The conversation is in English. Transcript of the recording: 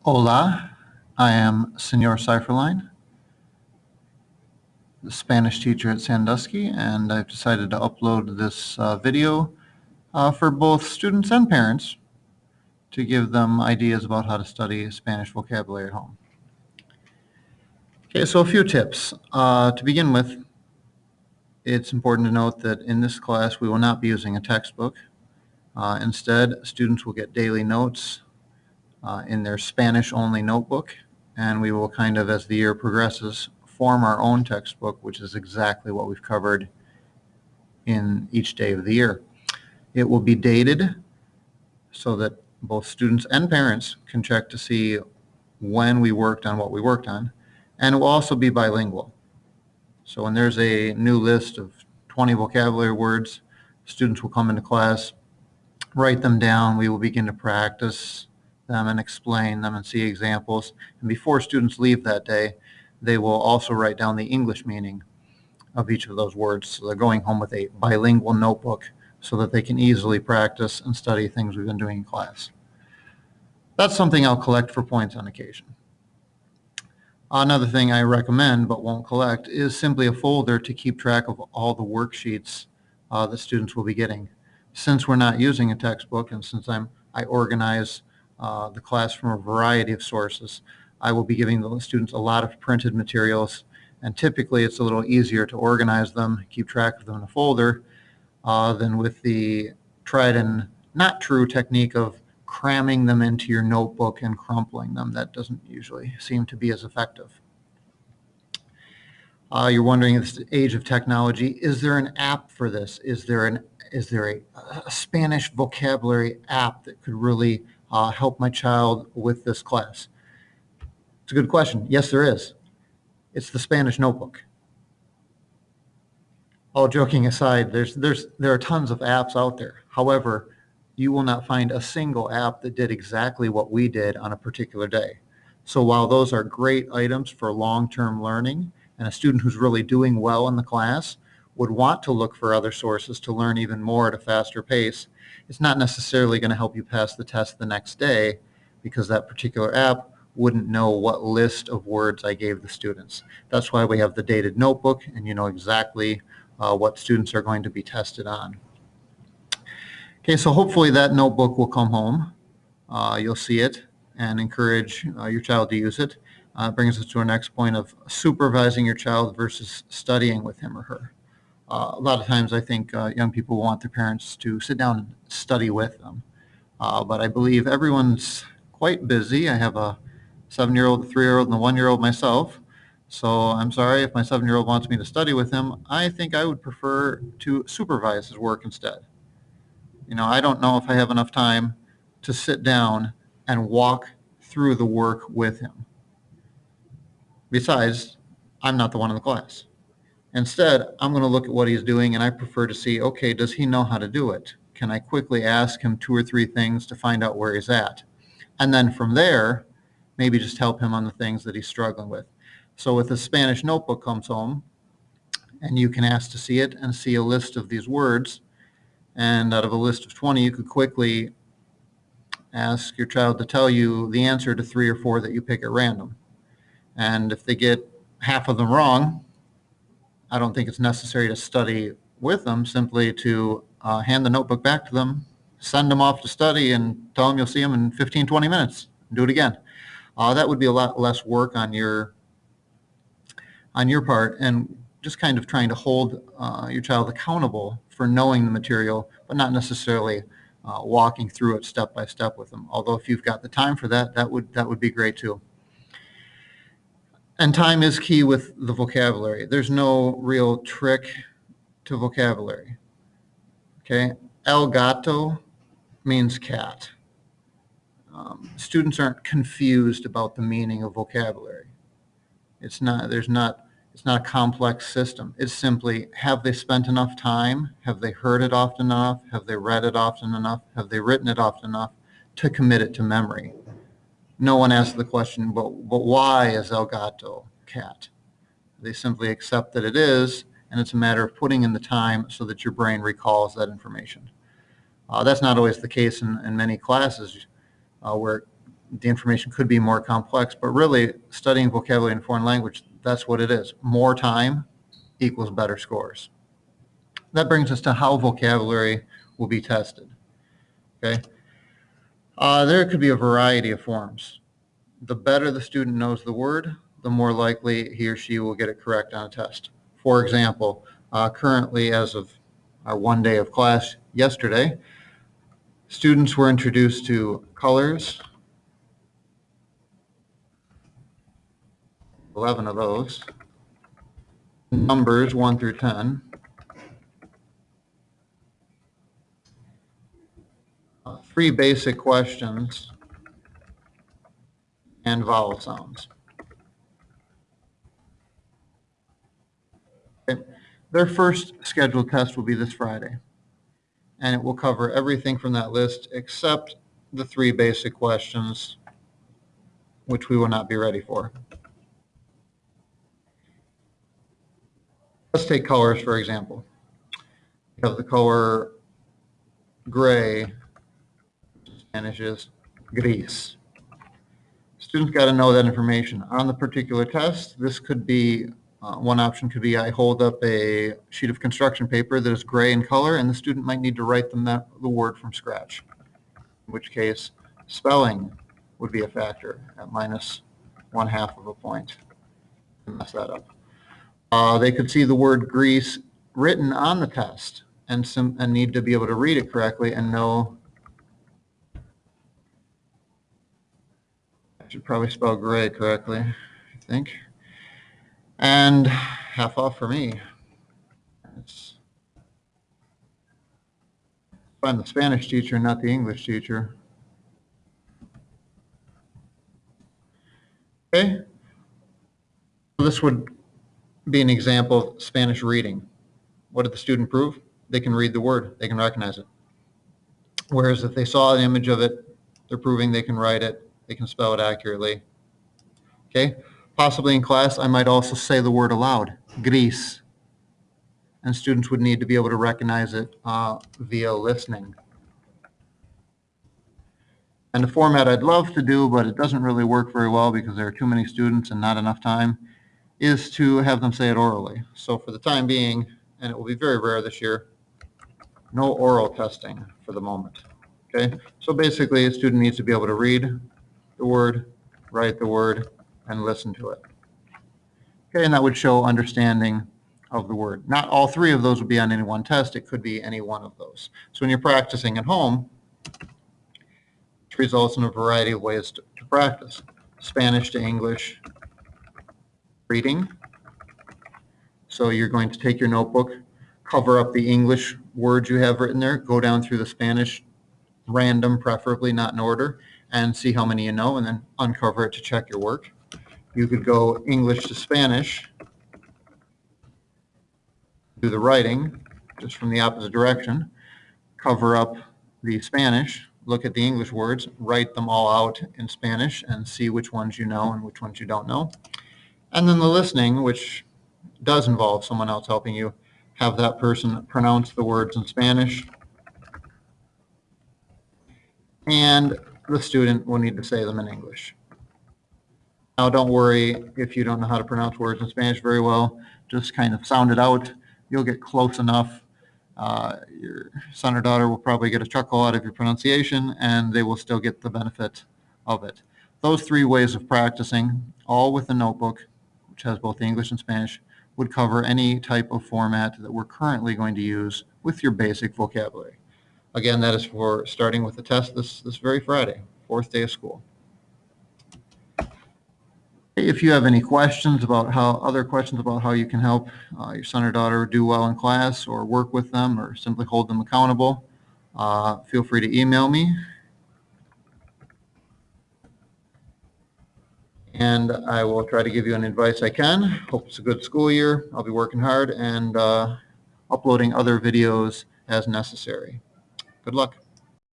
Hola, I am Senor Seiferlein, the Spanish teacher at Sandusky, and I've decided to upload this video for both students and parents to give them ideas about how to study Spanish vocabulary at home. Okay, so a few tips. To begin with, it's important to note that in this class we will not be using a textbook. Instead, students will get daily notes in their Spanish-only notebook, and we will kind of, as the year progresses, form our own textbook, which is exactly what we've covered in each day of the year. It will be dated so that both students and parents can check to see when we worked on what we worked on, and it will also be bilingual. So when there's a new list of 20 vocabulary words, students will come into class, write them down, we will begin to practice them and explain them and see examples. And before students leave that day, they will also write down the English meaning of each of those words. So they're going home with a bilingual notebook so that they can easily practice and study things we've been doing in class. That's something I'll collect for points on occasion. Another thing I recommend but won't collect is simply a folder to keep track of all the worksheets that students will be getting. Since we're not using a textbook and since I organize the class from a variety of sources, I will be giving the students a lot of printed materials, and typically it's a little easier to organize them, keep track of them in a folder, than with the tried and not true technique of cramming them into your notebook and crumpling them. That doesn't usually seem to be as effective. You're wondering, in this age of technology, is there an app for this? Is there a Spanish vocabulary app that could really help my child with this class? It's a good question. Yes, there is. It's the Spanish Notebook. All joking aside, there are tons of apps out there. However, you will not find a single app that did exactly what we did on a particular day. So while those are great items for long-term learning, and a student who's really doing well in the class would want to look for other sources to learn even more at a faster pace, it's not necessarily going to help you pass the test the next day because that particular app wouldn't know what list of words I gave the students. That's why we have the dated notebook, and you know exactly what students are going to be tested on. Okay, so hopefully that notebook will come home. You'll see it and encourage your child to use it. Brings us to our next point of supervising your child versus studying with him or her. A lot of times I think young people want their parents to sit down and study with them. But I believe everyone's quite busy. I have a 7-year-old, a 3-year-old, and a 1-year-old myself. So I'm sorry if my 7-year-old wants me to study with him. I think I would prefer to supervise his work instead. You know, I don't know if I have enough time to sit down and walk through the work with him. Besides, I'm not the one in the class. Instead, I'm going to look at what he's doing, and I prefer to see, okay, does he know how to do it? Can I quickly ask him 2 or 3 things to find out where he's at? And then from there, maybe just help him on the things that he's struggling with. So if the Spanish notebook comes home, and you can ask to see it and see a list of these words, and out of a list of 20, you could quickly ask your child to tell you the answer to 3 or 4 that you pick at random. And if they get half of them wrong, I don't think it's necessary to study with them, simply to hand the notebook back to them, send them off to study, and tell them you'll see them in 15, 20 minutes. Do it again. That would be a lot less work on your part, and just kind of trying to hold your child accountable for knowing the material, but not necessarily walking through it step by step with them. Although if you've got the time for that, that would be great too. And time is key with the vocabulary. There's no real trick to vocabulary. Okay, El gato means cat. Students aren't confused about the meaning of vocabulary. It's not a complex system. It's simply, have they spent enough time? Have they heard it often enough? Have they read it often enough? Have they written it often enough to commit it to memory? No one asks the question, but why is El gato cat? They simply accept that it is, and it's a matter of putting in the time so that your brain recalls that information. That's not always the case in many classes where the information could be more complex, but really studying vocabulary in a foreign language, that's what it is. More time equals better scores. That brings us to how vocabulary will be tested. Okay, there could be a variety of forms. The better the student knows the word, the more likely he or she will get it correct on a test. For example, currently, as of our one day of class yesterday, students were introduced to colors, 11 of those, numbers 1 through 10, three basic questions, and vowel sounds. Okay. Their first scheduled test will be this Friday, and it will cover everything from that list except the three basic questions, which we will not be ready for. Let's take colors, for example. You have the color gray, Spanish is gris. Students got to know that information. On the particular test, this could be, one option could be I hold up a sheet of construction paper that is gray in color, and the student might need to write them the word from scratch, in which case spelling would be a factor at minus 1/2 of a point to mess that up. They could see the word grease written on the test and need to be able to read it correctly and know. I should probably spell gray correctly, I think. And half off for me. I'm the Spanish teacher, not the English teacher. Okay. This would be an example of Spanish reading. What did the student prove? They can read the word. They can recognize it. Whereas if they saw an image of it, they're proving they can write it. They can spell it accurately. Okay. Possibly in class, I might also say the word aloud, gris. And students would need to be able to recognize it via listening. And the format I'd love to do, but it doesn't really work very well because there are too many students and not enough time, is to have them say it orally. So for the time being, and it will be very rare this year, no oral testing for the moment. Okay, so basically a student needs to be able to read the word, write the word, and listen to it. Okay, and that would show understanding of the word. Not all three of those would be on any one test. It could be any one of those. So when you're practicing at home, it results in a variety of ways to practice. Spanish to English reading. So you're going to take your notebook, cover up the English words you have written there, go down through the Spanish, random, preferably not in order, and see how many you know, and then uncover it to check your work. You could go English to Spanish, do the writing just from the opposite direction, cover up the Spanish, look at the English words, write them all out in Spanish, and see which ones you know and which ones you don't know. And then the listening, which does involve someone else helping you, have that person pronounce the words in Spanish, and the student will need to say them in English. Now, don't worry if you don't know how to pronounce words in Spanish very well. Just kind of sound it out. You'll get close enough. Your son or daughter will probably get a chuckle out of your pronunciation, and they will still get the benefit of it. Those three ways of practicing, all with a notebook, which has both English and Spanish, would cover any type of format that we're currently going to use with your basic vocabulary. Again, that is for starting with the test this very Friday, 4th day of school. If you have any questions about other questions about how you can help your son or daughter do well in class, or work with them, or simply hold them accountable, feel free to email me. And I will try to give you any advice I can. Hope it's a good school year. I'll be working hard and uploading other videos as necessary. Good luck.